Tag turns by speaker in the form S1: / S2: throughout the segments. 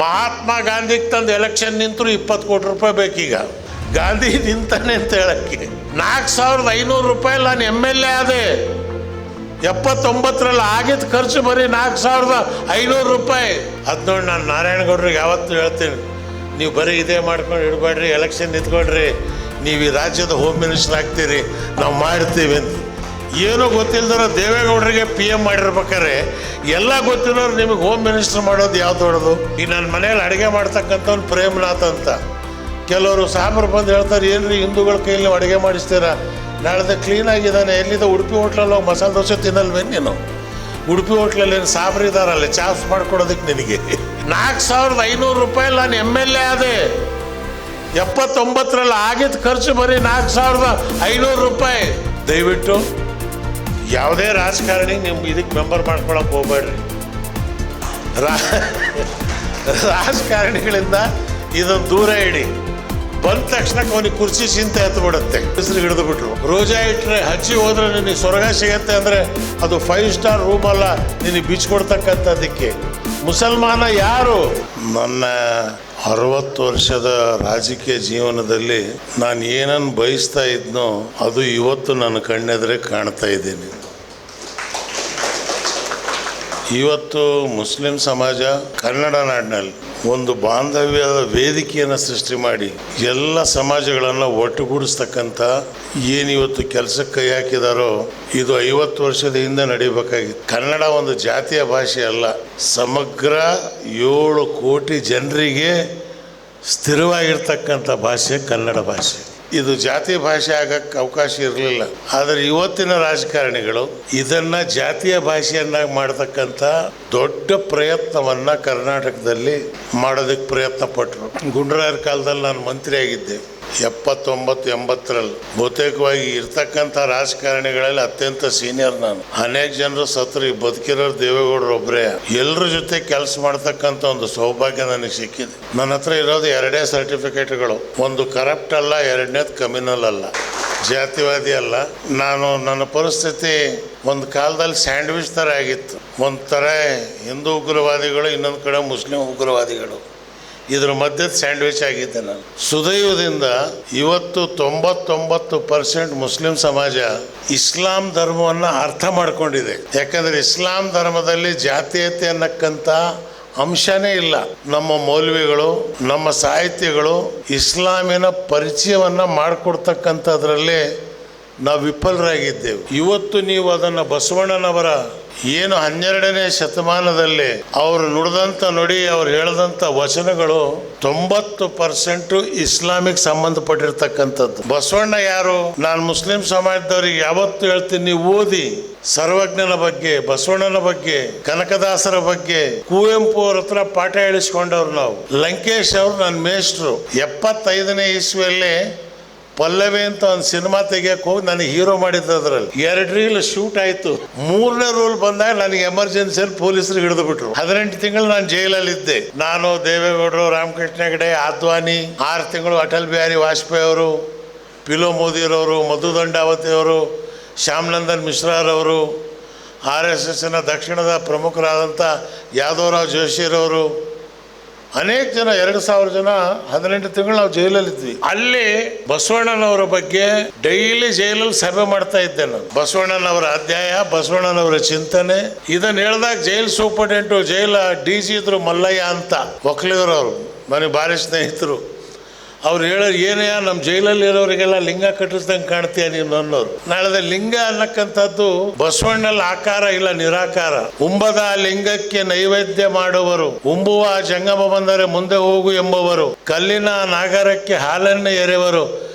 S1: ಮಹಾತ್ಮ ಗಾಂಧಿಗೆ ತಂದು ಎಲೆಕ್ಷನ್ ನಿಂತರು 20 ಕೋಟಿ ರೂಪಾಯಿ ಬೇಕೀಗ. ಗಾಂಧಿ ನಿಂತಾನೆ ಅಂತ ಹೇಳಕ್ಕೆ 4,500 ರೂಪಾಯಿ ನಾನು MLA ಆದೆ. 79ರಲ್ಲಿ ಆಗಿದ್ದ ಖರ್ಚು ಬರೀ 4,500 ರೂಪಾಯಿ. ಅದು ನೋಡಿ ನಾನು ನಾರಾಯಣಗೌಡರಿಗೆ ಯಾವತ್ತೂ ಹೇಳ್ತೀನಿ, ನೀವು ಬರೀ ಇದೇ ಮಾಡ್ಕೊಂಡು ಇಡಬೇಡ್ರಿ, ಎಲೆಕ್ಷನ್ ನಿಂತ್ಕೊಳ್ರಿ, ನೀವು ಈ ರಾಜ್ಯದ ಹೋಮ್ ಮಿನಿಸ್ಟರ್ ಆಗ್ತೀರಿ, ನಾವು ಮಾಡ್ತೀವಿ ಅಂತ. ಏನೂ ಗೊತ್ತಿಲ್ದಿರೋ ದೇವೇಗೌಡರಿಗೆ PM ಮಾಡಿರ್ಬೇಕಾರೆ ಎಲ್ಲ ಗೊತ್ತಿರೋರು ನಿಮಗೆ ಹೋಮ್ ಮಿನಿಸ್ಟರ್ ಮಾಡೋದು ಯಾವ್ದು ದೊಡ್ಡದು? ಈ ನನ್ನ ಮನೇಲಿ ಅಡುಗೆ ಮಾಡ್ತಕ್ಕಂಥವ್ನು ಪ್ರೇಮ್ನಾಥ್ ಅಂತ. ಕೆಲವರು ಸಾಬ್ರು ಬಂದು ಹೇಳ್ತಾರೆ, ಏನ್ರಿ ಹಿಂದೂಗಳ ಕೈಯಲ್ಲಿ ನೀವು ಅಡುಗೆ ಮಾಡಿಸ್ತೀರಾ? ನಾಳೆ ಕ್ಲೀನಾಗಿದ್ದಾನೆ, ಎಲ್ಲಿದ್ದ ಉಡುಪಿ ಹೋಟ್ಲಲ್ಲಿ ಹೋಗಿ ಮಸಾಲೆ ದೋಸೆ ತಿನ್ನಲ್ವೇನು ನೀನು? ಉಡುಪಿ ಹೋಟ್ಲಲ್ಲಿ ಏನು ಸಾಬ್ರು ಇದ್ದಾರಲ್ಲ ಚಾಪ್ಸ್ ಮಾಡ್ಕೊಡೋದಕ್ಕೆ ನಿನಗೆ. 4,500 ರೂಪಾಯಿ ನಾನು MLA ಆದೆ. 79ರಲ್ಲಿ ಆಗಿದ್ದ ಖರ್ಚು ಬರೀ 4,500 ರೂಪಾಯಿ. ದಯವಿಟ್ಟು ಯಾವುದೇ ರಾಜಕಾರಣಿ ನಿಮ್ಮ ಇದಕ್ಕೆ ಮೆಂಬರ್ ಮಾಡ್ಕೊಳಕ್ಕೆ ಹೋಗ್ಬೇಡ್ರಿ. ರಾಜಕಾರಣಿಗಳಿಂದ ಇದನ್ನು ದೂರ ಇಡಿ. ಬಂದ ತಕ್ಷಣಕ್ಕೆ ಅವನಿಗೆ ಕುರ್ಚಿ ಚಿಂತೆ ಎತ್ಬಿಡುತ್ತೆ. ಹೆಸರು ಹಿಡಿದು ಬಿಟ್ರು. ರೋಜಾ ಇಟ್ಟರೆ ಹಚ್ಚಿ ಹೋದ್ರೆ ನಿನಗೆ ಸ್ವರ್ಗ ಸಿಗತ್ತೆ ಅಂದರೆ ಅದು 5 ಸ್ಟಾರ್ ರೂಮ್ ಅಲ್ಲ, ನಿನಗೆ ಬಿಚ್ಕೊಡ್ತಕ್ಕಂಥದ್ದಕ್ಕೆ. ಮುಸಲ್ಮಾನ ಯಾರು? ನನ್ನ 60 ವರ್ಷದ ರಾಜಕೀಯ ಜೀವನದಲ್ಲಿ ನಾನು ಏನನ್ನು ಬಯಸ್ತಾ ಇದ್ನೋ ಅದು ಇವತ್ತು ನನ್ನ ಕಣ್ಣೆದುರೇ ಕಾಣ್ತಾ ಇದ್ದೀನಿ. ಇವತ್ತು ಮುಸ್ಲಿಂ ಸಮಾಜ ಕನ್ನಡ ನಾಡಿನಲ್ಲಿ ಒಂದು ಬಾಂಧವ್ಯದ ವೇದಿಕೆಯನ್ನು ಸೃಷ್ಟಿ ಮಾಡಿ ಎಲ್ಲ ಸಮಾಜಗಳನ್ನು ಒಟ್ಟುಗೂಡಿಸ್ತಕ್ಕಂಥ ಏನಿವತ್ತು ಕೆಲಸಕ್ಕೆ ಕೈ ಹಾಕಿದಾರೋ ಇದು 50 ವರ್ಷದ ಹಿಂದೆ ನಡೀಬೇಕಾಗಿತ್ತು. ಕನ್ನಡ ಒಂದು ಜಾತಿಯ ಭಾಷೆ ಅಲ್ಲ, ಸಮಗ್ರ 7 ಕೋಟಿ ಜನರಿಗೆ ಸ್ಥಿರವಾಗಿರ್ತಕ್ಕಂಥ ಭಾಷೆ ಕನ್ನಡ ಭಾಷೆ. ಇದು ಜಾತಿ ಭಾಷೆ ಆಗಕ್ಕೆ ಅವಕಾಶ ಇರಲಿಲ್ಲ. ಆದರೆ ಇವತ್ತಿನ ರಾಜಕಾರಣಿಗಳು ಇದನ್ನು ಜಾತಿಯ ಭಾಷೆಯನ್ನಾಗಿ ಮಾಡ್ತಕ್ಕಂಥ ದೊಡ್ಡ ಪ್ರಯತ್ನವನ್ನು ಕರ್ನಾಟಕದಲ್ಲಿ ಮಾಡೋದಕ್ಕೆ ಪ್ರಯತ್ನ ಪಟ್ಟರು. ಗುಂಡ್ರಾಯರ ಕಾಲದಲ್ಲಿ ನಾನು ಮಂತ್ರಿ ಆಗಿದ್ದೆ 79-80ರಲ್ಲಿ. ಬಹುತೇಕವಾಗಿ ಇರ್ತಕ್ಕಂಥ ರಾಜಕಾರಣಿಗಳಲ್ಲಿ ಅತ್ಯಂತ ಸೀನಿಯರ್ ನಾನು. ಅನೇಕ ಜನರು ಸತ್ರು, ಬದುಕಿರೋರು ದೇವೇಗೌಡರು ಒಬ್ಬರೇ. ಎಲ್ಲರ ಜೊತೆ ಕೆಲಸ ಮಾಡ್ತಕ್ಕಂಥ ಒಂದು ಸೌಭಾಗ್ಯ ನನಗೆ ಸಿಕ್ಕಿದೆ. ನನ್ನ ಹತ್ರ ಇರೋದು 2 ಸರ್ಟಿಫಿಕೇಟ್ಗಳು. ಒಂದು ಕರಪ್ಟ್ ಅಲ್ಲ, 2ನೇದು ಕಮ್ಯುನಲ್ ಅಲ್ಲ, ಜಾತಿವಾದಿ ಅಲ್ಲ. ನನ್ನ ಪರಿಸ್ಥಿತಿ ಒಂದು ಕಾಲದಲ್ಲಿ ಸ್ಯಾಂಡ್ವಿಚ್ ಥರ ಆಗಿತ್ತು. ಒಂದು ಥರ ಹಿಂದೂ ಉಗ್ರವಾದಿಗಳು, ಇನ್ನೊಂದು ಕಡೆ ಮುಸ್ಲಿಂ ಉಗ್ರವಾದಿಗಳು, ಇದ್ರ ಮಧ್ಯದ ಸ್ಯಾಂಡ್ವಿಚ್ ಆಗಿದ್ದೆ ನಾನು. ಸುದೈವದಿಂದ ಇವತ್ತು 99% ಮುಸ್ಲಿಂ ಸಮಾಜ ಇಸ್ಲಾಂ ಧರ್ಮವನ್ನು ಅರ್ಥ ಮಾಡ್ಕೊಂಡಿದೆ. ಯಾಕಂದರೆ ಇಸ್ಲಾಂ ಧರ್ಮದಲ್ಲಿ ಜಾತೀಯತೆ ಅನ್ನಕ್ಕಂಥ ಅಂಶನೇ ಇಲ್ಲ. ನಮ್ಮ ಮೌಲ್ವಿಗಳು, ನಮ್ಮ ಸಾಹಿತ್ಯಗಳು ಇಸ್ಲಾಮಿನ ಪರಿಚಯವನ್ನು ಮಾಡಿಕೊಡ್ತಕ್ಕಂಥದ್ರಲ್ಲಿ ನಾವು ವಿಫಲರಾಗಿದ್ದೇವೆ. ಇವತ್ತು ನೀವು ಅದನ್ನು ಬಸವಣ್ಣನವರ ಏನು 12ನೇ ಶತಮಾನದಲ್ಲಿ ಅವರು ನುಡಿದಂಥ ನುಡಿ, ಅವ್ರು ಹೇಳಿದಂಥ ವಚನಗಳು 90% ಇಸ್ಲಾಮಿಕ್ ಸಂಬಂಧಪಟ್ಟಿರ್ತಕ್ಕಂಥದ್ದು. ಬಸವಣ್ಣ ಯಾರು? ನಾನು ಮುಸ್ಲಿಂ ಸಮಾಜದವ್ರಿಗೆ ಯಾವತ್ತೂ ಹೇಳ್ತೀನಿ, ನೀವು ಓದಿ. ಸರ್ವಜ್ಞನ ಬಗ್ಗೆ, ಬಸವಣ್ಣನ ಬಗ್ಗೆ, ಕನಕದಾಸರ ಬಗ್ಗೆ, ಕುವೆಂಪು ಅವ್ರ ಹತ್ರ ಪಾಠ ಹೇಳಿಸ್ಕೊಂಡವ್ರು ನಾವು. ಲಂಕೇಶ್ ಅವರು ನನ್ನ ಮೇಷ್ಟ್ರು. 75ನೇ ಇಸ್ವಿಯಲ್ಲಿ ಪಲ್ಲವಿ ಅಂತ ಒಂದು ಸಿನಿಮಾ ತೆಗಿಯಕ್ಕೆ ಹೋಗಿ ನನಗೆ ಹೀರೋ ಮಾಡಿದ್ದು. ಅದರಲ್ಲಿ 2 ರೀಲ್ ಶೂಟ್ ಆಯಿತು. 3ನೇ ರೂಲ್ ಬಂದಾಗ ನನಗೆ ಎಮರ್ಜೆನ್ಸಿಯಲ್ಲಿ ಪೊಲೀಸರು ಹಿಡಿದು ಬಿಟ್ರು. 18 ತಿಂಗಳು ನಾನು ಜೈಲಲ್ಲಿದ್ದೆ. ನಾನು, ದೇವೇಗೌಡರು, ರಾಮಕೃಷ್ಣ ಹೆಗಡೆ, ಆದ್ವಾನಿ, 6 ತಿಂಗಳು ಅಟಲ್ ಬಿಹಾರಿ ವಾಜಪೇಯಿ ಅವರು, ಪಿಲೋ ಮೋದಿರವರು, ಮಧು ದಂಡಾವತಿ ಅವರು, ಶ್ಯಾಮನಂದನ್ ಮಿಶ್ರಾರವರು, RSSನ ದಕ್ಷಿಣದ ಪ್ರಮುಖರಾದಂಥ ಯಾದವರಾವ್ ಜೋಶಿರವರು, ಅನೇಕ ಜನ, 2,000 ಜನ 18 ತಿಂಗಳು ನಾವು ಜೈಲಲ್ಲಿದ್ವಿ. ಅಲ್ಲಿ ಬಸವಣ್ಣನವರ ಬಗ್ಗೆ ಡೈಲಿ ಜೈಲಲ್ಲಿ ಸಭೆ ಮಾಡ್ತಾ ಇದ್ದೆ ನಾನು. ಬಸವಣ್ಣನವರ ಅಧ್ಯಾಯ, ಬಸವಣ್ಣನವರ ಚಿಂತನೆ ಇದನ್ನು ಹೇಳಿದಾಗ ಜೈಲ್ ಸೂಪರ್ಡೆಂಟು, ಜೈಲ DG ಇದ್ರು ಮಲ್ಲಯ್ಯ ಅಂತ, ಒಕ್ಕಲಿಗರವರು, ನನಗೆ ಭಾರಿ ಸ್ನೇಹಿತರು. ಅವ್ರು ಹೇಳೋರು, ಏನಯ್ಯ ನಮ್ಮ ಜೈಲಲ್ಲಿ ಇರೋರಿಗೆಲ್ಲ ಲಿಂಗ ಕಟ್ಟಿಸ್ದಂಗೆ ಕಾಣ್ತೀಯ ನೀನು ಅನ್ನೋರು. ನಾಳೆ ಲಿಂಗ ಅನ್ನಕ್ಕಂಥದ್ದು ಬಸವಣ್ಣಲ್ಲಿ ಆಕಾರ ಇಲ್ಲ, ನಿರಾಕಾರ. ಉಂಬದ ಲಿಂಗಕ್ಕೆ ನೈವೇದ್ಯ ಮಾಡುವರು, ಉಂಬುವ ಜಂಗಮ ಬಂದರೆ ಮುಂದೆ ಹೋಗು ಎಂಬುವರು, ಕಲ್ಲಿನ ನಾಗರಕ್ಕೆ ಹಾಲನ್ನು ಎರೆವರು,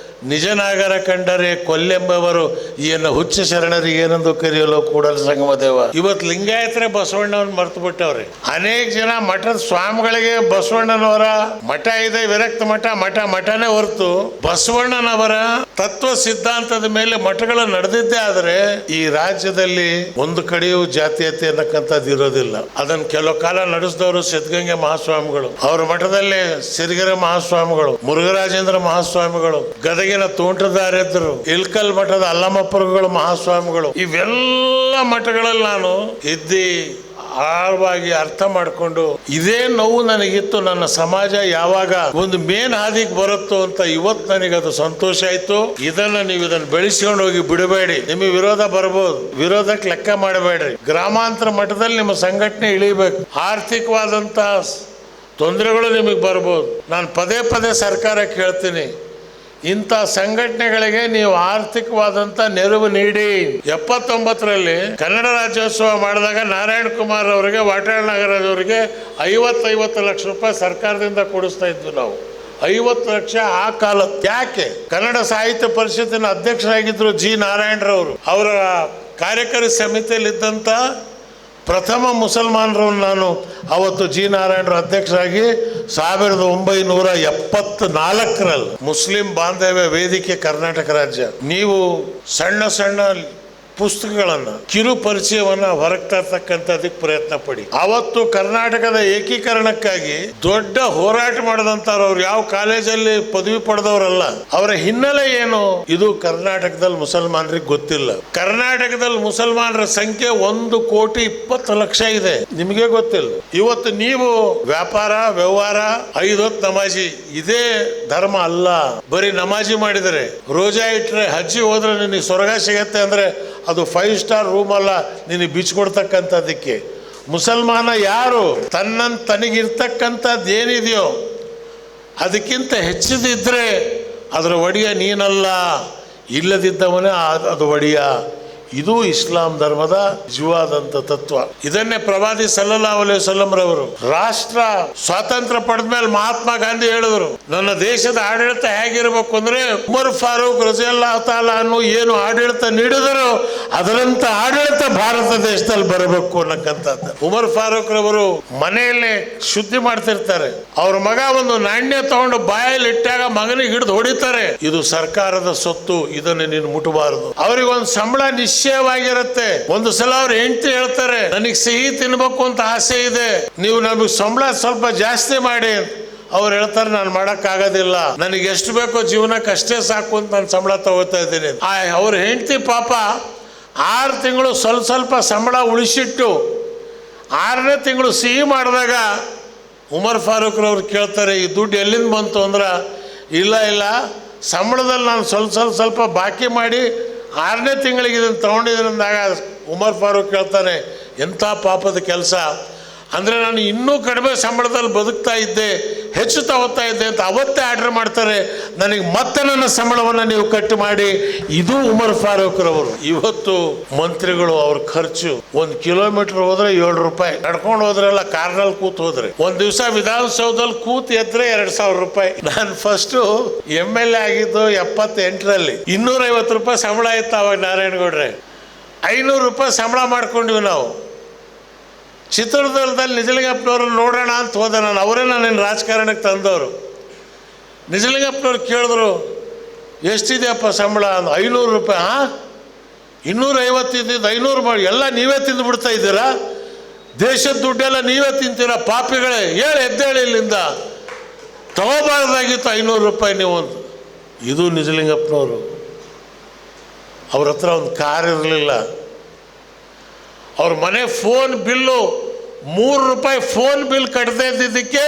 S1: ನಿಜ ನಾಗರ ಕಂಡರೆ ಕೊಲ್ಲೆಂಬವರು, ಈಯನ್ನ ಹುಚ್ಚ ಶರಣರಿಗೆ ಏನೆಂದು ಕರೆಯಲು ಕೂಡಲ ಸಂಗಮ ದೇವ. ಇವತ್ತು ಲಿಂಗಾಯತರೇ ಬಸವಣ್ಣವ್ರನ್ನ ಮರ್ತು ಬಿಟ್ಟವ್ರೆ. ಅನೇಕ ಜನ ಮಠದ ಸ್ವಾಮಿಗಳಿಗೆ ಬಸವಣ್ಣನವರ ಮಠ ಇದೆ, ವಿರಕ್ತ ಮಠನೇ ಹೊರತು ಬಸವಣ್ಣನವರ ತತ್ವ ಸಿದ್ಧಾಂತದ ಮೇಲೆ ಮಠಗಳು ನಡೆದಿದ್ದೇ ಆದರೆ ಈ ರಾಜ್ಯದಲ್ಲಿ ಒಂದು ಕಡೆಯೂ ಜಾತೀಯತೆ ಅನ್ನಕ್ಕಂಥದ್ದು ಇರೋದಿಲ್ಲ. ಅದನ್ನು ಕೆಲವು ಕಾಲ ನಡೆಸಿದವರು ಸಿದ್ಧಗಂಗೆ ಮಹಾಸ್ವಾಮಿಗಳು, ಅವರ ಮಠದಲ್ಲಿ ಸಿರಿಗೆರೆ ಮಹಾಸ್ವಾಮಿಗಳು, ಮುರುಘರಾಜೇಂದ್ರ ಮಹಾಸ್ವಾಮಿಗಳು, ಗದಗಿನ ತೋಂಟದಾರ್ಯರು, ಇಲ್ಕಲ್ ಮಠದ ಅಲ್ಲಮಪ್ಪರುಗಳು ಮಹಾಸ್ವಾಮಿಗಳು, ಇವೆಲ್ಲ ಮಠಗಳಲ್ಲಿ ನಾನು ಇದ್ದಿ ಆಳವಾಗಿ ಅರ್ಥ ಮಾಡಿಕೊಂಡು ಇದೇ ನೋವು ನನಗಿತ್ತು, ನನ್ನ ಸಮಾಜ ಯಾವಾಗ ಒಂದು ಮೇನ್ ಹಾದಿಗೆ ಬರುತ್ತೋ ಅಂತ ಇವತ್ತು ನನಗದು ಸಂತೋಷ ಆಯ್ತು. ಇದನ್ನ ಬೆಳೆಸ್ಕೊಂಡು ಹೋಗಿ ಬಿಡಬೇಡಿ. ನಿಮಗೆ ವಿರೋಧ ಬರ್ಬೋದು, ವಿರೋಧಕ್ಕೆ ಲೆಕ್ಕ ಮಾಡಬೇಡ್ರಿ. ಗ್ರಾಮಾಂತರ ಮಟ್ಟದಲ್ಲಿ ನಿಮ್ಮ ಸಂಘಟನೆ ಇಳಿಬೇಕು. ಆರ್ಥಿಕವಾದಂತ ತೊಂದರೆಗಳು ನಿಮಗೆ ಬರ್ಬೋದು. ನಾನು ಪದೇ ಪದೇ ಸರ್ಕಾರಕ್ಕೆ ಹೇಳ್ತೀನಿ, ಇಂಥ ಸಂಘಟನೆಗಳಿಗೆ ನೀವು ಆರ್ಥಿಕವಾದಂತ ನೆರವು ನೀಡಿ. 79ರಲ್ಲಿ ಕನ್ನಡ ರಾಜ್ಯೋತ್ಸವ ಮಾಡಿದಾಗ ನಾರಾಯಣ ಕುಮಾರ್ ಅವರಿಗೆ, ವಾಟಾಳ್ ನಾಗರಾಜ್ ಅವರಿಗೆ 50 ಲಕ್ಷ ರೂಪಾಯಿ ಸರ್ಕಾರದಿಂದ ಕೊಡಿಸ್ತಾ ಇದ್ವಿ ನಾವು. 50 ಲಕ್ಷ ಆ ಕಾಲ. ಯಾಕೆ? ಕನ್ನಡ ಸಾಹಿತ್ಯ ಪರಿಷತ್ತಿನ ಅಧ್ಯಕ್ಷರಾಗಿದ್ದರು ಜಿ ನಾರಾಯಣರವರು. ಅವರ ಕಾರ್ಯಕಾರಿ ಸಮಿತಿಯಲ್ಲಿದ್ದಂಥ ಪ್ರಥಮ ಮುಸಲ್ಮಾನರನ್ನು ನಾನು ಅವತ್ತು ಜಿ ನಾರಾಯಣರ ಅಧ್ಯಕ್ಷರಾಗಿ 1974ರಲ್ಲಿ ಮುಸ್ಲಿಂ ಬಾಂಧವ್ಯ ವೇದಿಕೆ ಕರ್ನಾಟಕ ರಾಜ್ಯ, ನೀವು ಸಣ್ಣ ಸಣ್ಣ ಪುಸ್ತಕಗಳನ್ನು, ಕಿರು ಪರಿಚಯವನ್ನ ಹೊರಗೆ ತರ್ತಕ್ಕಂಥದಕ್ಕೆ ಪ್ರಯತ್ನ ಪಡಿ. ಅವತ್ತು ಕರ್ನಾಟಕದ ಏಕೀಕರಣಕ್ಕಾಗಿ ದೊಡ್ಡ ಹೋರಾಟ ಮಾಡಿದಂಥವ್ರು. ಅವ್ರು ಯಾವ ಕಾಲೇಜಲ್ಲಿ ಪದವಿ ಪಡೆದವರಲ್ಲ. ಅವರ ಹಿನ್ನೆಲೆ ಏನು? ಇದು ಕರ್ನಾಟಕದಲ್ಲಿ ಮುಸಲ್ಮಾನರಿಗೆ ಗೊತ್ತಿಲ್ಲ. ಕರ್ನಾಟಕದಲ್ಲಿ ಮುಸಲ್ಮಾನರ ಸಂಖ್ಯೆ 1,20,00,000 ಇದೆ, ನಿಮಗೆ ಗೊತ್ತಿಲ್ಲ. ಇವತ್ತು ನೀವು ವ್ಯಾಪಾರ ವ್ಯವಹಾರ 5 ಹೊತ್ತು ನಮಾಜಿ, ಇದೇ ಧರ್ಮ ಅಲ್ಲ. ಬರೀ ನಮಾಜಿ ಮಾಡಿದರೆ, ರೋಜಾ ಇಟ್ಟರೆ, ಹಜ್ಜಿ ಹೋದ್ರೆ ನಿನಗೆ ಸ್ವರ್ಗ ಸಿಗತ್ತೆ ಅಂದ್ರೆ ಅದು 5 ಸ್ಟಾರ್ ರೂಮ್ ಅಲ್ಲ, ನಿನಗೆ ಬಿಚ್ಕೊಡ್ತಕ್ಕಂಥದ್ದಕ್ಕೆ. ಮುಸಲ್ಮಾನ ಯಾರು? ತನಗಿರ್ತಕ್ಕಂಥದ್ದು ಏನಿದೆಯೋ ಅದಕ್ಕಿಂತ ಹೆಚ್ಚಿದಿದ್ರೆ ಅದರ ಒಡೆಯ ನೀನಲ್ಲ, ಇಲ್ಲದಿದ್ದವನೇ ಅದು ಒಡೆಯ. ಇದು ಇಸ್ಲಾಂ ಧರ್ಮದ ನಿಜವಾದಂತ ತತ್ವ. ಇದನ್ನೇ ಪ್ರವಾದಿ ಸಲ್ಲಲ್ಲಾಹು ಅಲೈಹಿ ವಸಲ್ಲಂ ರವರು ರಾಷ್ಟ್ರ ಸ್ವಾತಂತ್ರ್ಯ ಪಡೆದ ಮೇಲೆ ಮಹಾತ್ಮ ಗಾಂಧಿ ಹೇಳಿದ್ರು, ನನ್ನ ದೇಶದ ಆಡಳಿತ ಹೇಗಿರಬೇಕು ಅಂದ್ರೆ ಉಮರ್ ಫಾರೂಕ್ ರಜಿಯಲ್ಲಾಹು ತಾಲಾ ಅನ್ನು ಏನು ಆಡಳಿತ ನೀಡಿದರು ಅದರಂತ ಆಡಳಿತ ಭಾರತ ದೇಶದಲ್ಲಿ ಬರಬೇಕು ಅನ್ನಕ್ಕಂಥದ್ದು. ಉಮರ್ ಫಾರೂಕ್ ರವರು ಮನೆಯಲ್ಲೇ ಶುದ್ಧಿ ಮಾಡ್ತಿರ್ತಾರೆ. ಅವ್ರ ಮಗ ಒಂದು ನಾಣ್ಯ ತಗೊಂಡು ಬಾಯಲ್ಲಿ ಇಟ್ಟಾಗ ಮಗನಿಗೆ ಹಿಡಿದು ಹೊಡಿತಾರೆ. ಇದು ಸರ್ಕಾರದ ಸೊತ್ತು, ಇದನ್ನು ನೀನು ಮುಟ್ಟಬಾರದು. ಅವ್ರಿಗೆ ಒಂದು ಸಂಬಳ ನಿಶ್ಚಯವಾಗಿರುತ್ತೆ. ಒಂದು ಸಲ ಅವ್ರ ಹೆಂಡತಿ ಹೇಳ್ತಾರೆ, ನನಗೆ ಸಿಹಿ ತಿನ್ಬೇಕು ಅಂತ ಆಸೆ ಇದೆ, ನೀವು ನಮಗೆ ಸಂಬಳ ಸ್ವಲ್ಪ ಜಾಸ್ತಿ ಮಾಡಿ. ಅವ್ರು ಹೇಳ್ತಾರೆ, ನಾನು ಮಾಡೋಕ್ಕಾಗೋದಿಲ್ಲ, ನನಗೆ ಎಷ್ಟು ಬೇಕೋ ಜೀವನಕ್ಕೆ ಅಷ್ಟೇ ಸಾಕು ಅಂತ ನಾನು ಸಂಬಳ ತಗೋತಾ ಇದ್ದೀನಿ. ಅವ್ರ ಹೆಂಡತಿ ಪಾಪ 6 ತಿಂಗಳು ಸ್ವಲ್ಪ ಸಂಬಳ ಉಳಿಸಿಟ್ಟು 6ನೇ ತಿಂಗಳು ಸಿಹಿ ಮಾಡಿದಾಗ ಉಮರ್ ಫಾರೂಕ್ ರವ್ರು ಕೇಳ್ತಾರೆ, ಈ ದುಡ್ಡು ಎಲ್ಲಿಂದ ಬಂತು ಅಂದ್ರೆ, ಇಲ್ಲ ಸಂಬಳದಲ್ಲಿ ನಾನು ಸ್ವಲ್ಪ ಬಾಕಿ ಮಾಡಿ 6ನೇ ತಿಂಗಳಿಗೆ ಇದನ್ನು ತಗೊಂಡಿದ್ರಂದಾಗ ಉಮರ್ ಫಾರೂಕ್ ಹೇಳ್ತಾನೆ, ಎಂಥ ಪಾಪದ ಕೆಲಸ ಅಂದರೆ, ನಾನು ಇನ್ನೂ ಕಡಿಮೆ ಸಂಬಳದಲ್ಲಿ ಬದುಕ್ತಾ ಇದ್ದೆ, ಹೆಚ್ಚು ತಗೋತಾ ಇದ್ದೆ ಅಂತ ಅವತ್ತೇ ಆರ್ಡರ್ ಮಾಡ್ತಾರೆ, ನನಗೆ ಮತ್ತೆ ನನ್ನ ಸಂಬಳವನ್ನು ನೀವು ಕಟ್ ಮಾಡಿ. ಇದು ಉಮರ್ ಫಾರೂಕ್ ರವರು. ಇವತ್ತು ಮಂತ್ರಿಗಳು ಅವ್ರ ಖರ್ಚು 1 ಕಿಲೋಮೀಟರ್ ಹೋದ್ರೆ 7 ರೂಪಾಯಿ, ನಡ್ಕೊಂಡು ಹೋದ್ರೆಲ್ಲ ಕಾರ್ನಲ್ಲಿ ಕೂತ್ ಹೋದ್ರೆ, ಒಂದು ದಿವಸ ವಿಧಾನಸೌಧದಲ್ಲಿ ಕೂತ್ ಎದ್ರೆ 2,000 ರೂಪಾಯಿ. ನಾನು ಫಸ್ಟು MLA ಆಗಿದ್ದು 78ರಲ್ಲಿ 250 ರೂಪಾಯಿ ಸಂಬಳ ಇತ್ತು. ಅವಾಗ ನಾರಾಯಣಗೌಡ್ರೆ 500 ರೂಪಾಯಿ ಸಂಬಳ ಮಾಡ್ಕೊಂಡಿವಿ ನಾವು. ಚಿತ್ರದುರ್ಗದಲ್ಲಿ ನಿಜಲಿಂಗಪ್ಪನವ್ರು ನೋಡೋಣ ಅಂತ ಹೋದೆ ನಾನು. ಅವರೇ ನನ್ನ ರಾಜಕಾರಣಕ್ಕೆ ತಂದವರು. ನಿಜಲಿಂಗಪ್ಪನವ್ರು ಕೇಳಿದ್ರು, ಎಷ್ಟಿದೆಯಪ್ಪ ಸಂಬಳ? 500 ರೂಪಾಯಿ. 250 ಇದ್ದಿದ್ದು 500 ಮಾಡಿ ಎಲ್ಲ ನೀವೇ ತಿಂದು ಬಿಡ್ತಾ ಇದ್ದೀರಾ, ದೇಶದ ದುಡ್ಡೆಲ್ಲ ನೀವೇ ತಿಂತೀರಾ ಪಾಪಿಗಳೇ, ಎದ್ದೇಳಿ ಇಲ್ಲಿಂದ, ತಗೋಬಾರ್ದಾಗಿತ್ತು 500 ರೂಪಾಯಿ ನೀವು ಅಂತ. ಇದು ನಿಜಲಿಂಗಪ್ಪನವರು. ಅವ್ರ ಹತ್ರ ಒಂದು ಕಾರ್ ಇರಲಿಲ್ಲ. ಅವ್ರ ಮನೆ ಫೋನ್ ಬಿಲ್ಲು 3 ರೂಪಾಯಿ ಫೋನ್ ಬಿಲ್ ಕಟ್ಟದೇ ಇದ್ದಿದ್ದಕ್ಕೆ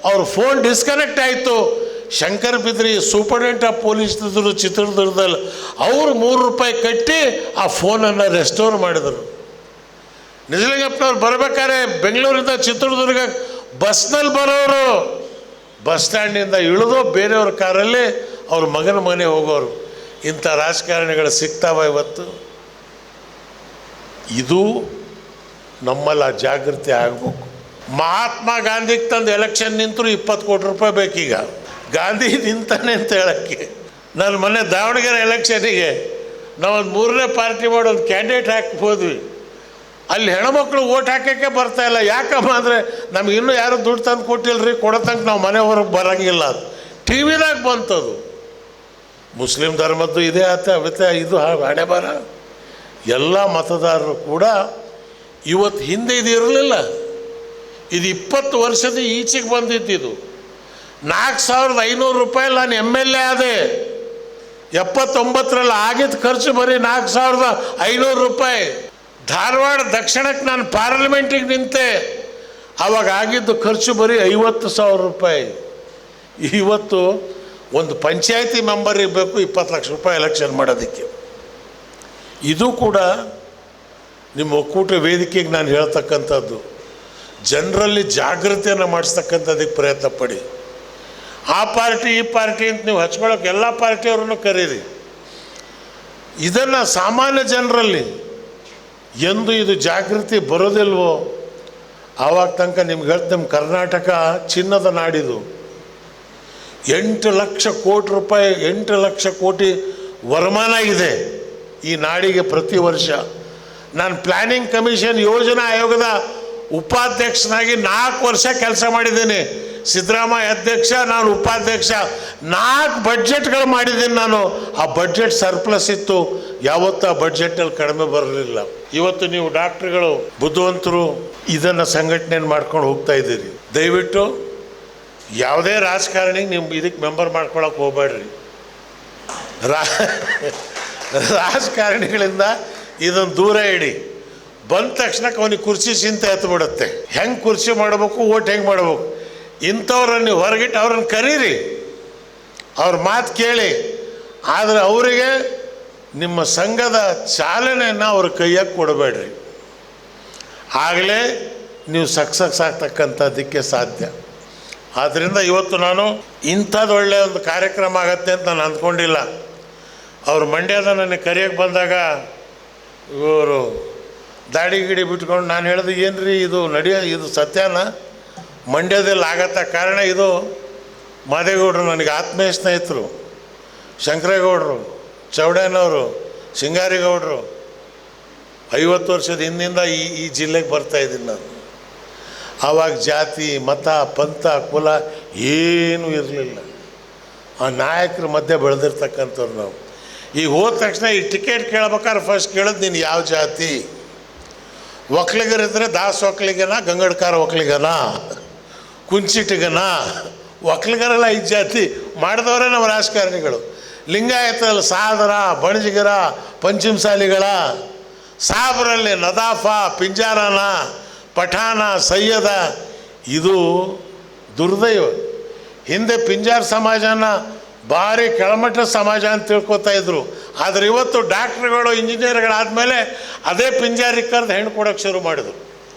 S1: ಅವ್ರ ಫೋನ್ ಡಿಸ್ಕನೆಕ್ಟ್ ಆಯಿತು. ಶಂಕರ್ ಬಿದ್ರಿ ಸೂಪರ್ಡೆಂಟ್ ಆಫ್ ಪೊಲೀಸ್ ಇದ್ದರು ಚಿತ್ರದುರ್ಗದಲ್ಲಿ, ಅವರು 3 ರೂಪಾಯಿ ಕಟ್ಟಿ ಆ ಫೋನನ್ನು ರೆಸ್ಟೋರ್ ಮಾಡಿದರು. ನಿಜಲಿಂಗಪ್ಪನವ್ರು ಬರಬೇಕಾದ್ರೆ ಬೆಂಗಳೂರಿಂದ ಚಿತ್ರದುರ್ಗ ಬಸ್ನಲ್ಲಿ ಬರೋರು, ಬಸ್ ಸ್ಟ್ಯಾಂಡಿಂದ ಇಳಿದು ಬೇರೆಯವ್ರ ಕಾರಲ್ಲಿ ಅವ್ರ ಮಗನ ಮನೆ ಹೋಗೋರು. ಇಂಥ ರಾಜಕಾರಣಿಗಳು ಸಿಗ್ತಾವ ಇವತ್ತು. ಇದು ನಮ್ಮಲ್ಲಿ ಆ ಜಾಗೃತಿ ಆಗಬೇಕು. ಮಹಾತ್ಮ ಗಾಂಧಿಗೆ ತಂದು ಎಲೆಕ್ಷನ್ ನಿಂತರು 20 ಕೋಟಿ ರೂಪಾಯಿ ಬೇಕೀಗ. ಗಾಂಧಿ ನಿಂತಾನೆ ಅಂತ ಹೇಳೋಕ್ಕೆ. ನಾನು ಮೊನ್ನೆ ದಾವಣಗೆರೆ ಎಲೆಕ್ಷನಿಗೆ ನಾವೊಂದು 3ನೇ ಪಾರ್ಟಿ ಮಾಡಿ ಒಂದು ಕ್ಯಾಂಡಿಡೇಟ್ ಹಾಕಿ ಹೋದ್ವಿ. ಅಲ್ಲಿ ಹೆಣ್ಮಕ್ಳು ಓಟ್ ಹಾಕೋಕ್ಕೆ ಬರ್ತಾ ಇಲ್ಲ. ಯಾಕಮ್ಮ ಅಂದರೆ, ನಮ್ಗೆ ಇನ್ನೂ ಯಾರು ದುಡ್ಡು ತಂದು ಕೊಟ್ಟಿಲ್ಲರಿ, ಕೊಡೋ ತನಕ ನಾವು ಮನೆ ಹೊರಗೆ ಬರೋಂಗಿಲ್ಲ. ಅದು ಟಿ ವಿದಾಗ ಬಂತದು. ಮುಸ್ಲಿಂ ಧರ್ಮದ್ದು ಇದೇ ಆತ ಇದು ಹಣೆ ಬರ. ಎಲ್ಲ ಮತದಾರರು ಕೂಡ ಇವತ್ತು, ಹಿಂದೆ ಇದು ಇರಲಿಲ್ಲ. ಇದು 20 ವರ್ಷದ ಈಚೆಗೆ ಬಂದಿದ್ದು. 4,500 ರೂಪಾಯಿ ನಾನು MLA ಆದೆ. 79ರಲ್ಲಿ ಆಗಿದ್ದ ಖರ್ಚು ಬರೀ 4,500 ರೂಪಾಯಿ. ಧಾರವಾಡ ದಕ್ಷಿಣಕ್ಕೆ ನಾನು ಪಾರ್ಲಿಮೆಂಟಿಗೆ ನಿಂತೆ, ಆವಾಗ ಆಗಿದ್ದು ಖರ್ಚು ಬರೀ 50,000 ರೂಪಾಯಿ. ಇವತ್ತು ಒಂದು ಪಂಚಾಯತಿ ಮೆಂಬರ್ ಇರಬೇಕು 20 ಲಕ್ಷ ರೂಪಾಯಿ ಎಲೆಕ್ಷನ್ ಮಾಡೋದಕ್ಕೆ. ಇದು ಕೂಡ ನಿಮ್ಮ ಒಕ್ಕೂಟ ವೇದಿಕೆಗೆ ನಾನು ಹೇಳ್ತಕ್ಕಂಥದ್ದು, ಜನರಲ್ಲಿ ಜಾಗೃತಿಯನ್ನು ಮಾಡಿಸ್ತಕ್ಕಂಥದ್ದಕ್ಕೆ ಪ್ರಯತ್ನ ಪಡಿ. ಆ ಪಾರ್ಟಿ ಈ ಪಾರ್ಟಿ ಅಂತ ನೀವು ಹಚ್ಕೊಳ್ಳೋಕೆ ಎಲ್ಲ ಪಾರ್ಟಿಯವ್ರನ್ನು ಕರೀರಿ. ಇದನ್ನು ಸಾಮಾನ್ಯ ಜನರಲ್ಲಿ ಎಂದು ಇದು ಜಾಗೃತಿ ಬರೋದಿಲ್ವೋ ಆವಾಗ ತನಕ ನಿಮ್ಗೆ ಹೇಳ್ತೀನಿ, ನಮ್ಮ ಕರ್ನಾಟಕ ಚಿನ್ನದ ನಾಡಿದು. 8 ಲಕ್ಷ ಕೋಟಿ ರೂಪಾಯಿ 8 ಲಕ್ಷ ಕೋಟಿ ವರಮಾನ ಇದೆ ಈ ನಾಡಿಗೆ ಪ್ರತಿ ವರ್ಷ. ನಾನು ಪ್ಲ್ಯಾನಿಂಗ್ ಕಮಿಷನ್ ಯೋಜನಾ ಆಯೋಗದ ಉಪಾಧ್ಯಕ್ಷನಾಗಿ 4 ವರ್ಷ ಕೆಲಸ ಮಾಡಿದ್ದೀನಿ. ಸಿದ್ದರಾಮಯ್ಯ ಅಧ್ಯಕ್ಷ, ನಾನು ಉಪಾಧ್ಯಕ್ಷ. 4 ಬಡ್ಜೆಟ್ಗಳು ಮಾಡಿದ್ದೀನಿ ನಾನು. ಆ ಬಡ್ಜೆಟ್ ಸರ್ಪ್ಲಸ್ ಇತ್ತು, ಯಾವತ್ತೂ ಆ ಬಡ್ಜೆಟಲ್ಲಿ ಕಡಿಮೆ ಬರಲಿಲ್ಲ. ಇವತ್ತು ನೀವು ಡಾಕ್ಟ್ರುಗಳು ಬುದ್ಧಿವಂತರು ಇದನ್ನು ಸಂಘಟನೆಯನ್ನು ಮಾಡ್ಕೊಂಡು ಹೋಗ್ತಾ ಇದ್ದೀರಿ. ದಯವಿಟ್ಟು ಯಾವುದೇ ರಾಜಕಾರಣಿಗೆ ನೀವು ಇದಕ್ಕೆ ಮೆಂಬರ್ ಮಾಡ್ಕೊಳಕ್ಕೆ ಹೋಗಬೇಡ್ರಿ. ರಾಜಕಾರಣಿಗಳಿಂದ ಇದನ್ನು ದೂರ ಇಡಿ. ಬಂದ ತಕ್ಷಣಕ್ಕೆ ಅವನಿಗೆ ಕುರ್ಚಿ ಚಿಂತೆ ಎತ್ಬಿಡುತ್ತೆ. ಹೆಂಗೆ ಕುರ್ಚಿ ಮಾಡಬೇಕು, ಓಟ್ ಹೆಂಗೆ ಮಾಡಬೇಕು. ಇಂಥವ್ರನ್ನ ನೀವು ಹೊರಗಿಟ್ಟು ಅವ್ರನ್ನ ಕರೀರಿ, ಅವ್ರ ಮಾತು ಕೇಳಿ. ಆದರೆ ಅವರಿಗೆ ನಿಮ್ಮ ಸಂಘದ ಚಾಲನೆಯನ್ನು ಅವ್ರ ಕೈಯಾಗ ಕೊಡಬೇಡ್ರಿ. ಆಗಲೇ ನೀವು ಸಕ್ಸಸ್ ಆಗ್ತಕ್ಕಂಥದ್ದಕ್ಕೆ ಸಾಧ್ಯ. ಆದ್ದರಿಂದ ಇವತ್ತು ನಾನು ಇಂಥದ್ದು ಒಳ್ಳೆಯ ಒಂದು ಕಾರ್ಯಕ್ರಮ ಆಗತ್ತೆ ಅಂತ ನಾನು ಅಂದ್ಕೊಂಡಿಲ್ಲ. ಅವರು ಮಂಡ್ಯದ ನನಗೆ ಕರೆಯೋಕ್ಕೆ ಬಂದಾಗ ಇವರು ದಾಡಿ ಗಿಡಿ ಬಿಟ್ಕೊಂಡು ನಾನು ಹೇಳಿದೆ, ಏನು ರೀ ಇದು ಇದು ಸತ್ಯನ ಮಂಡ್ಯದಲ್ಲಿ ಆಗತ್ತ? ಕಾರಣ ಇದು ಮಾದೇಗೌಡರು ನನಗೆ ಆತ್ಮೀಯ ಸ್ನೇಹಿತರು, ಶಂಕರೇಗೌಡರು, ಚೌಡಯ್ಯನವರು, ಸಿಂಗಾರಿಗೌಡರು. 50 ವರ್ಷದ ಹಿಂದಿಂದ ಈ ಜಿಲ್ಲೆಗೆ ಬರ್ತಾಯಿದ್ದೀನಿ ನಾನು. ಆವಾಗ ಜಾತಿ ಮತ ಪಂಥ ಕುಲ ಏನೂ ಇರಲಿಲ್ಲ. ಆ ನಾಯಕರ ಮಧ್ಯೆ ಬೆಳೆದಿರ್ತಕ್ಕಂಥವ್ರು ನಾವು. ಈಗ ಹೋದ ತಕ್ಷಣ ಈ ಟಿಕೆಟ್ ಕೇಳ್ಬೇಕಾದ್ರೆ ಫಸ್ಟ್ ಕೇಳೋದು, ನೀನು ಯಾವ ಜಾತಿ? ಒಕ್ಕಲಿಗರಿದ್ದರೆ ದಾಸ್ ಒಕ್ಕಲಿಗನ, ಗಂಗಡ್ಕಾರ ಒಕ್ಕಲಿಗನ, ಕುಂಚಿಟಿಗನ, ಒಕ್ಕಲಿಗರೆಲ್ಲ 5 ಜಾತಿ ಮಾಡಿದವರೇ ನಮ್ಮ ರಾಜಕಾರಣಿಗಳು. ಲಿಂಗಾಯತರಲ್ಲಿ ಸಾದರ, ಬಣಜಿಗರ, ಪಂಚಮಸಾಲಿಗಳ, ಸಾಬರಲ್ಲಿ ನದಾಫ, ಪಿಂಜಾರನ, ಪಠಾಣ, ಸಯ್ಯದ. ಇದು ದುರ್ದೈವ. ಹಿಂದೆ ಪಿಂಜಾರ ಸಮಾಜನ ಭಾರಿ ಕೆಳಮಟ್ಟ ಸಮಾಜ ಅಂತ ತಿಳ್ಕೊತಾ ಇದ್ರು. ಆದರೆ ಇವತ್ತು ಡಾಕ್ಟ್ರುಗಳು ಇಂಜಿನಿಯರ್ಗಳಾದಮೇಲೆ ಅದೇ ಪಿಂಜಾರಿಗೆ ಕರೆದು ಹೆಣ್ಣು ಕೊಡೋಕ್ಕೆ ಶುರು ಮಾಡಿದ್ರು.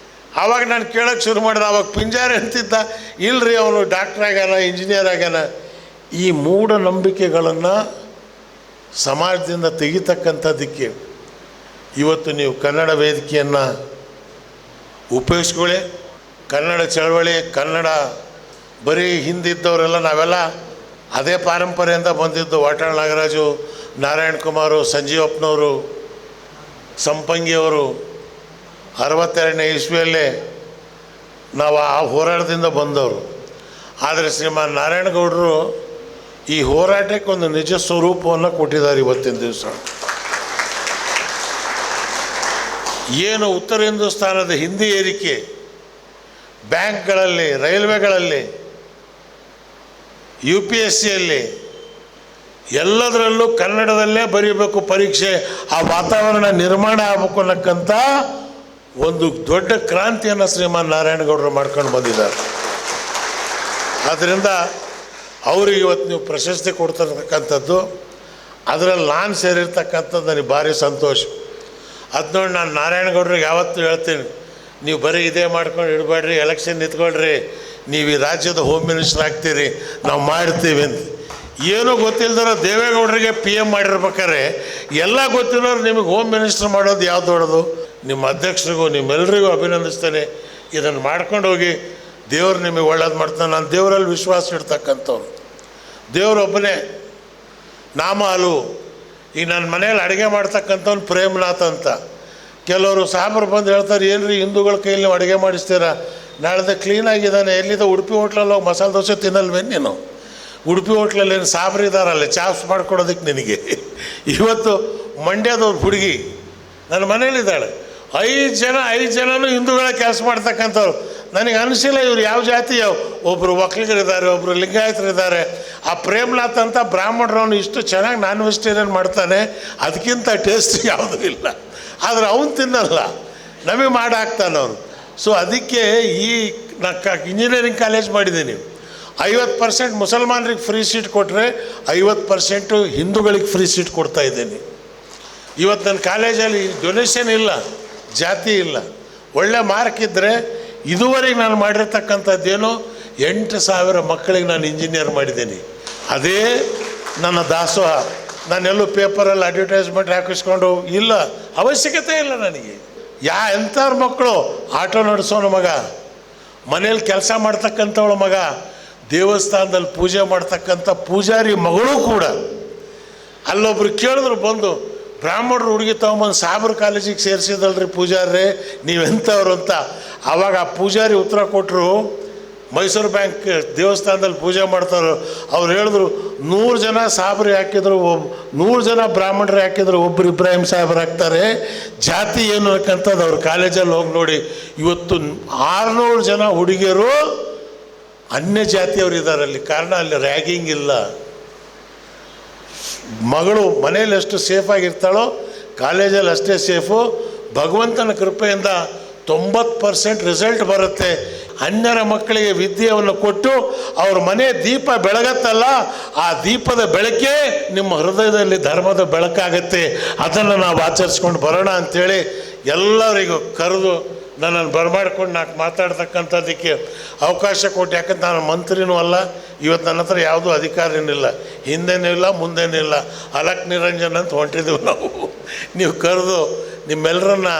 S1: ಆವಾಗ ನಾನು ಕೇಳೋಕ್ಕೆ ಶುರು ಮಾಡಿದೆ, ಆವಾಗ ಪಿಂಜಾರಿ ಅಂತಿದ್ದ, ಇಲ್ಲರಿ ಅವನು ಡಾಕ್ಟ್ರ್ ಆಗ್ಯಾನ, ಇಂಜಿನಿಯರ್ ಆಗ್ಯಾನ. ಈ ಮೂಢನಂಬಿಕೆಗಳನ್ನು ಸಮಾಜದಿಂದ ತೆಗಿತಕ್ಕಂಥದ್ದಕ್ಕೆ ಇವತ್ತು ನೀವು ಕನ್ನಡ ವೇದಿಕೆಯನ್ನು ಉಪಯೋಗಿಸ್ಕೊಳ್ಳಿ. ಕನ್ನಡ ಚಳವಳಿ, ಕನ್ನಡ ಬರೀ ಹಿಂದಿದ್ದವರೆಲ್ಲ ನಾವೆಲ್ಲ ಅದೇ ಪಾರಂಪರೆಯಿಂದ ಬಂದಿದ್ದು. ವಾಟಾಳ್ ನಾಗರಾಜು, ನಾರಾಯಣ ಕುಮಾರು, ಸಂಜೀವಪ್ಪನವರು, ಸಂಪಂಗಿಯವರು 62ನೇ ಇಸ್ವಿಯಲ್ಲೇ ನಾವು ಆ ಹೋರಾಟದಿಂದ ಬಂದವರು. ಆದರೆ ಶ್ರೀಮಾನ್ ನಾರಾಯಣಗೌಡರು ಈ ಹೋರಾಟಕ್ಕೆ ಒಂದು ನಿಜ ಸ್ವರೂಪವನ್ನು ಕೊಟ್ಟಿದ್ದಾರೆ ಇವತ್ತಿನ ದಿವಸ. ಏನು ಉತ್ತರ ಹಿಂದೂಸ್ತಾನದ ಹಿಂದಿ ಏರಿಕೆ, ಬ್ಯಾಂಕ್ಗಳಲ್ಲಿ, ರೈಲ್ವೆಗಳಲ್ಲಿ, UPSCಯಲ್ಲಿ ಎಲ್ಲದರಲ್ಲೂ ಕನ್ನಡದಲ್ಲೇ ಬರೀಬೇಕು ಪರೀಕ್ಷೆ, ಆ ವಾತಾವರಣ ನಿರ್ಮಾಣ ಆಗಬೇಕು ಅನ್ನಕ್ಕಂಥ ಒಂದು ದೊಡ್ಡ ಕ್ರಾಂತಿಯನ್ನು ಶ್ರೀಮಾನ್ ನಾರಾಯಣಗೌಡರು ಮಾಡ್ಕೊಂಡು ಬಂದಿದ್ದಾರೆ. ಆದ್ದರಿಂದ ಅವ್ರಿಗೆ ಇವತ್ತು ನೀವು ಪ್ರಶಸ್ತಿ ಕೊಡ್ತಿರ್ತಕ್ಕಂಥದ್ದು, ಅದರಲ್ಲಿ ನಾನು ಸೇರಿರ್ತಕ್ಕಂಥದ್ದು ನನಗೆ ಭಾರಿ ಸಂತೋಷ. ಅದು ನೋಡಿ ನಾನು ನಾರಾಯಣಗೌಡ್ರಿಗೆ ಯಾವತ್ತೂ ಹೇಳ್ತೀನಿ, ನೀವು ಬರೀ ಇದೇ ಮಾಡ್ಕೊಂಡು ಇಡಬೇಡ್ರಿ, ಎಲೆಕ್ಷನ್ ನಿಂತ್ಕೊಳ್ರಿ, ನೀವು ಈ ರಾಜ್ಯದ ಹೋಮ್ ಮಿನಿಸ್ಟರ್ ಆಗ್ತೀರಿ, ನಾವು ಮಾಡ್ತೀವಿ ಅಂತ. ಏನೂ ಗೊತ್ತಿಲ್ಲದರೋ ದೇವೇಗೌಡರಿಗೆ PM ಮಾಡಿರ್ಬೇಕಾದ್ರೆ ಎಲ್ಲ ಗೊತ್ತಿರೋರು ನಿಮಗೆ ಹೋಮ್ ಮಿನಿಸ್ಟರ್ ಮಾಡೋದು ಯಾವ್ದು ದೊಡ್ಡದು? ನಿಮ್ಮ ಅಧ್ಯಕ್ಷರಿಗೂ ನಿಮ್ಮೆಲ್ಲರಿಗೂ ಅಭಿನಂದಿಸ್ತೇನೆ. ಇದನ್ನು ಮಾಡ್ಕೊಂಡು ಹೋಗಿ, ದೇವ್ರು ನಿಮಗೆ ಒಳ್ಳೇದು ಮಾಡ್ತಾನೆ. ನಾನು ದೇವರಲ್ಲಿ ವಿಶ್ವಾಸ ಇಡ್ತಕ್ಕಂಥವ್ರು. ದೇವರೊಬ್ಬನೇ, ನಾಮ ಹಲವು. ಈಗ ನನ್ನ ಮನೇಲಿ ಅಡುಗೆ ಮಾಡ್ತಕ್ಕಂಥವ್ನು ಪ್ರೇಮ್ನಾಥ್ ಅಂತ. ಕೆಲವರು ಸಾಬ್ರು ಬಂದು ಹೇಳ್ತಾರೆ, ಏನು ರೀ ಹಿಂದೂಗಳ ಕೈಯಲ್ಲಿ ನೀವು ಅಡುಗೆ ಮಾಡಿಸ್ತೀರಾ? ನಾಳೆದ ಕ್ಲೀನಾಗಿದ್ದಾನೆ, ಎಲ್ಲಿದ್ದ ಉಡುಪಿ ಹೋಟ್ಲಲ್ಲಿ ಹೋಗಿ ಮಸಾಲೆ ದೋಸೆ ತಿನ್ನಲ್ವೇನು ನೀನು? ಉಡುಪಿ ಹೋಟ್ಲಲ್ಲಿ ಏನು ಸಾಬ್ರು ಇದ್ದಾರಲ್ಲ ಚಾಪ್ಸ್ ಮಾಡ್ಕೊಡೋದಕ್ಕೆ ನಿನಗೆ. ಇವತ್ತು ಮಂಡ್ಯದವ್ರು ಹುಡುಗಿ ನನ್ನ ಮನೇಲಿದ್ದಾಳೆ, 5 ಜನನೂ ಹಿಂದೂಗಳ ಕೆಲಸ ಮಾಡ್ತಕ್ಕಂಥವ್ರು. ನನಗೆ ಅನಿಸಿಲ್ಲ ಇವ್ರು ಯಾವ ಜಾತಿ. ಒಬ್ಬರು ಒಕ್ಕಲಿಗರಿದ್ದಾರೆ, ಒಬ್ಬರು ಲಿಂಗಾಯತರಿದ್ದಾರೆ. ಆ ಪ್ರೇಮ್ನಾಥ್ ಅಂತ ಬ್ರಾಹ್ಮಣರವನು ಇಷ್ಟು ಚೆನ್ನಾಗಿ ನಾನ್ ವೆಜಿಟೇರಿಯನ್ ಮಾಡ್ತಾನೆ, ಅದಕ್ಕಿಂತ ಟೇಸ್ಟ್ ಯಾವುದೂ ಇಲ್ಲ. ಆದರೆ ಅವನು ತಿನ್ನಲ್ಲ, ನಮಗೆ ಮಾಡಾಕ್ತಾನೆ ಅವನು. ಸೊ ಅದಕ್ಕೆ ಈ ಇಂಜಿನಿಯರಿಂಗ್ ಕಾಲೇಜ್ ಮಾಡಿದ್ದೀನಿ. 50% ಮುಸಲ್ಮಾನರಿಗೆ ಫ್ರೀ ಸೀಟ್ ಕೊಟ್ಟರೆ 50% ಹಿಂದೂಗಳಿಗೆ ಫ್ರೀ ಸೀಟ್ ಕೊಡ್ತಾ ಇದ್ದೀನಿ. ಇವತ್ತು ನನ್ನ ಕಾಲೇಜಲ್ಲಿ ಡೊನೇಷನ್ ಇಲ್ಲ, ಜಾತಿ ಇಲ್ಲ. ಒಳ್ಳೆ ಮಾರ್ಕ್ ಇದ್ದರೆ ಇದುವರೆಗೆ ನಾನು ಮಾಡಿರ್ತಕ್ಕಂಥದ್ದೇನು 8,000 ಮಕ್ಕಳಿಗೆ ನಾನು ಇಂಜಿನಿಯರ್ ಮಾಡಿದ್ದೀನಿ. ಅದೇ ನನ್ನ ದಾಸೋಹ. ನಾನೆಲ್ಲೂ ಪೇಪರಲ್ಲಿ ಅಡ್ವರ್ಟೈಸ್ಮೆಂಟ್ ಹಾಕಿಸ್ಕೊಂಡು ಇಲ್ಲ, ಅವಶ್ಯಕತೆ ಇಲ್ಲ ನನಗೆ. ಎಂಥವ್ರ ಮಕ್ಕಳು, ಆಟೋ ನಡೆಸೋನ ಮಗ, ಮನೇಲಿ ಕೆಲಸ ಮಾಡ್ತಕ್ಕಂಥವಳ ಮಗ, ದೇವಸ್ಥಾನದಲ್ಲಿ ಪೂಜೆ ಮಾಡ್ತಕ್ಕಂಥ ಪೂಜಾರಿ ಮಗಳು ಕೂಡ. ಅಲ್ಲೊಬ್ರು ಕೇಳಿದ್ರು ಬಂದು, ಬ್ರಾಹ್ಮಣರು ಹುಡುಗಿ ತೊಗೊಂಬಂದು ಸಾಬ್ರ ಕಾಲೇಜಿಗೆ ಸೇರಿಸಿದಲ್ರಿ ಪೂಜಾರಿ, ನೀವೆಂಥವ್ರು ಅಂತ. ಆವಾಗ ಆ ಪೂಜಾರಿ ಉತ್ತರ ಕೊಟ್ಟರು, ಮೈಸೂರು ಬ್ಯಾಂಕ್ ದೇವಸ್ಥಾನದಲ್ಲಿ ಪೂಜೆ ಮಾಡ್ತಾರೆ. ಅವ್ರು ಹೇಳಿದ್ರು 100 ಜನ ಸಾಬ್ರು ಹಾಕಿದ್ರು, 100 ಜನ ಬ್ರಾಹ್ಮಣರು ಹಾಕಿದ್ರು, ಒಬ್ಬರು ಇಬ್ರಾಹಿಂ ಸಾಹೇಬ್ರು ಹಾಕ್ತಾರೆ. ಜಾತಿ ಏನು ಅನ್ನಕ್ಕಂಥದ್ದು ಅವ್ರ ಕಾಲೇಜಲ್ಲಿ ಹೋಗಿ ನೋಡಿ. ಇವತ್ತು 600 ಜನ ಹುಡುಗಿಯರು ಅನ್ಯ ಜಾತಿಯವರು ಇದ್ದಾರೆ ಅಲ್ಲಿ. ಕಾರಣ ಅಲ್ಲಿ ರ್ಯಾಗಿಂಗ್ ಇಲ್ಲ. ಮಗಳು ಮನೇಲಿ ಎಷ್ಟು ಸೇಫಾಗಿರ್ತಾಳೋ ಕಾಲೇಜಲ್ಲಿ ಅಷ್ಟೇ ಸೇಫು. ಭಗವಂತನ ಕೃಪೆಯಿಂದ 90% ರಿಸಲ್ಟ್ ಬರುತ್ತೆ. ಅನ್ಯರ ಮಕ್ಕಳಿಗೆ ವಿದ್ಯೆಯನ್ನು ಕೊಟ್ಟು ಅವ್ರ ಮನೆ ದೀಪ ಬೆಳಗತ್ತಲ್ಲ, ಆ ದೀಪದ ಬೆಳಕೇ ನಿಮ್ಮ ಹೃದಯದಲ್ಲಿ ಧರ್ಮದ ಬೆಳಕಾಗತ್ತೆ. ಅದನ್ನು ನಾವು ಆಚರಿಸ್ಕೊಂಡು ಬರೋಣ ಅಂಥೇಳಿ ಎಲ್ಲರಿಗೂ ಕರೆದು ನನ್ನನ್ನು ಬರಮಾಡ್ಕೊಂಡು ನಾಲ್ಕು ಮಾತಾಡ್ತಕ್ಕಂಥದ್ದಕ್ಕೆ ಅವಕಾಶ ಕೊಟ್ಟು. ಯಾಕಂದ್ರೆ ನಾನು ಮಂತ್ರಿನೂ ಅಲ್ಲ, ಇವತ್ತು ನನ್ನ ಹತ್ರ ಯಾವುದೂ ಅಧಿಕಾರನೂ ಇಲ್ಲ, ಹಿಂದೇನೂ ಇಲ್ಲ ಮುಂದೇನೂ ಇಲ್ಲ. ಅಲಕ್ ನಿರಂಜನ್ ಅಂತ ಹೊಂಟಿದ್ದೀವಿ ನಾವು. ನೀವು ಕರೆದು ನಿಮ್ಮೆಲ್ಲರನ್ನ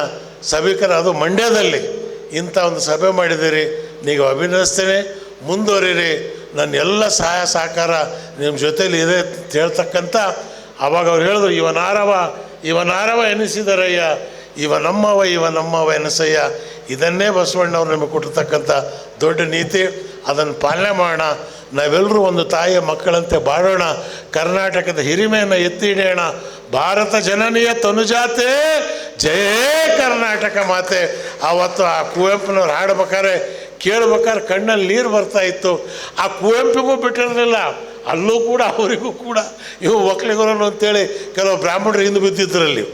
S1: ಸಭಿಕರ, ಅದು ಮಂಡ್ಯದಲ್ಲಿ ಇಂಥ ಒಂದು ಸಭೆ ಮಾಡಿದ್ದೀರಿ, ನೀವು ಅಭಿನಂದಿಸ್ತೇನೆ. ಮುಂದುವರಿರಿ, ನನ್ನ ಎಲ್ಲ ಸಹಾಯ ಸಹಕಾರ ನಿಮ್ಮ ಜೊತೇಲಿ ಇದೆ ಅಂತ ಹೇಳ್ತಕ್ಕಂಥ. ಆವಾಗ ಅವ್ರು ಹೇಳಿದ್ರು, ಇವನಾರವ ಎನಿಸಿದರಯ್ಯ, ಇವ ನಮ್ಮವ ಎನಸಯ್ಯ. ಇದನ್ನೇ ಬಸವಣ್ಣವ್ರು ನಮಗೆ ಕೊಟ್ಟಿರ್ತಕ್ಕಂಥ ದೊಡ್ಡ ನೀತಿ. ಅದನ್ನು ಪಾಲನೆ ಮಾಡೋಣ. ನಾವೆಲ್ಲರೂ ಒಂದು ತಾಯಿಯ ಮಕ್ಕಳಂತೆ ಬಾಳೋಣ. ಕರ್ನಾಟಕದ ಹಿರಿಮೆಯನ್ನು ಎತ್ತಿ ಹಿಡಿಯೋಣ. ಭಾರತ ಜನನೀಯ ತನುಜಾತೆ, ಜಯೇ ಕರ್ನಾಟಕ ಮಾತೆ. ಆವತ್ತು ಆ ಕುವೆಂಪುನವ್ರು ಹಾಡ್ಬೇಕಾದ್ರೆ ಕೇಳ್ಬೇಕಾದ್ರೆ ಕಣ್ಣಲ್ಲಿ ನೀರು ಬರ್ತಾ ಇತ್ತು. ಆ ಕುವೆಂಪಿಗೂ ಬಿಟ್ಟಿರಲಿಲ್ಲ, ಅಲ್ಲೂ ಕೂಡ ಅವರಿಗೂ ಕೂಡ ಇವು ಒಕ್ಕಲಿಗರನ್ನು ಅಂತೇಳಿ ಕೆಲವು ಬ್ರಾಹ್ಮಣರು ಹಿಂದೆ ಬಿದ್ದಿದ್ದರಲ್ಲಿ.